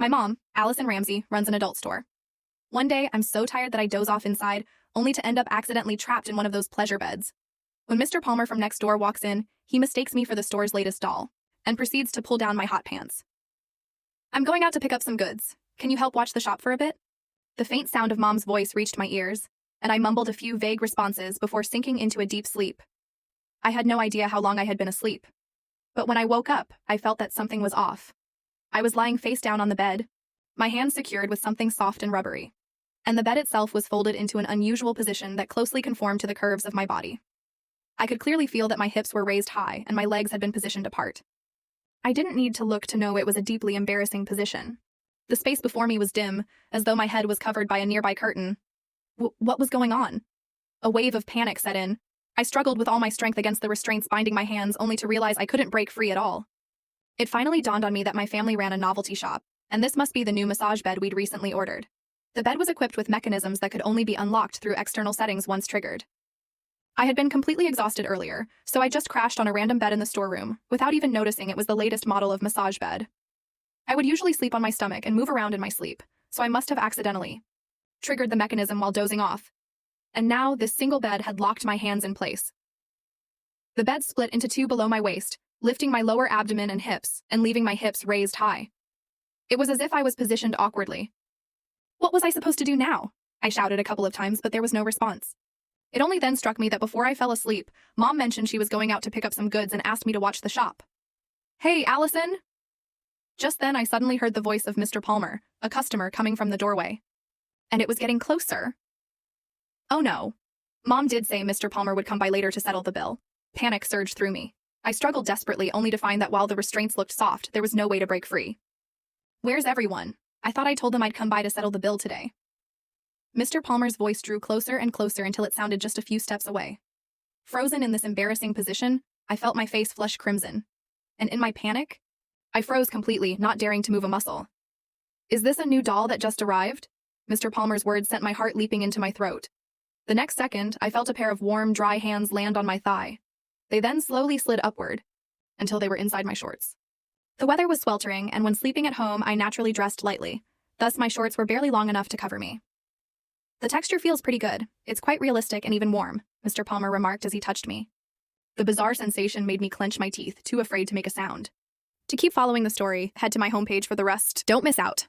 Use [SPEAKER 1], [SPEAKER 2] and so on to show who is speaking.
[SPEAKER 1] My mom, Allison Ramsey, runs an adult store. One day, I'm so tired that I doze off inside, only to end up accidentally trapped in one of those pleasure beds. When Mr. Palmer from next door walks in, he mistakes me for the store's latest doll and proceeds to pull down my hot pants. I'm going out to pick up some goods. Can you help watch the shop for a bit? The faint sound of Mom's voice reached my ears, and I mumbled a few vague responses before sinking into a deep sleep. I had no idea how long I had been asleep. But when I woke up, I felt that something was off. I was lying face down on the bed, my hands secured with something soft and rubbery, and the bed itself was folded into an unusual position that closely conformed to the curves of my body. I could clearly feel that my hips were raised high and my legs had been positioned apart. I didn't need to look to know it was a deeply embarrassing position. The space before me was dim, as though my head was covered by a nearby curtain. What was going on? A wave of panic set in. I struggled with all my strength against the restraints binding my hands, only to realize I couldn't break free at all. It finally dawned on me that my family ran a novelty shop, and this must be the new massage bed we'd recently ordered. The bed was equipped with mechanisms that could only be unlocked through external settings once triggered. I had been completely exhausted earlier, so I just crashed on a random bed in the storeroom, without even noticing it was the latest model of massage bed. I would usually sleep on my stomach and move around in my sleep, so I must have accidentally triggered the mechanism while dozing off. And now, this single bed had locked my hands in place. The bed split into two below my waist, lifting my lower abdomen and hips, and leaving my hips raised high. It was as if I was positioned awkwardly. What was I supposed to do now? I shouted a couple of times, but there was no response. It only then struck me that before I fell asleep, Mom mentioned she was going out to pick up some goods and asked me to watch the shop. Hey, Allison! Just then I suddenly heard the voice of Mr. Palmer, a customer, coming from the doorway. And it was getting closer. Oh no. Mom did say Mr. Palmer would come by later to settle the bill. Panic surged through me. I struggled desperately, only to find that while the restraints looked soft, there was no way to break free. Where's everyone? I thought I told them I'd come by to settle the bill today. Mr. Palmer's voice drew closer and closer until it sounded just a few steps away. Frozen in this embarrassing position, I felt my face flush crimson. And in my panic, I froze completely, not daring to move a muscle. Is this a new doll that just arrived? Mr. Palmer's words sent my heart leaping into my throat. The next second, I felt a pair of warm, dry hands land on my thigh. They then slowly slid upward, until they were inside my shorts. The weather was sweltering, and when sleeping at home, I naturally dressed lightly. Thus, my shorts were barely long enough to cover me. The texture feels pretty good. It's quite realistic and even warm, Mr. Palmer remarked as he touched me. The bizarre sensation made me clench my teeth, too afraid to make a sound. To keep following the story, head to my homepage for the rest. Don't miss out.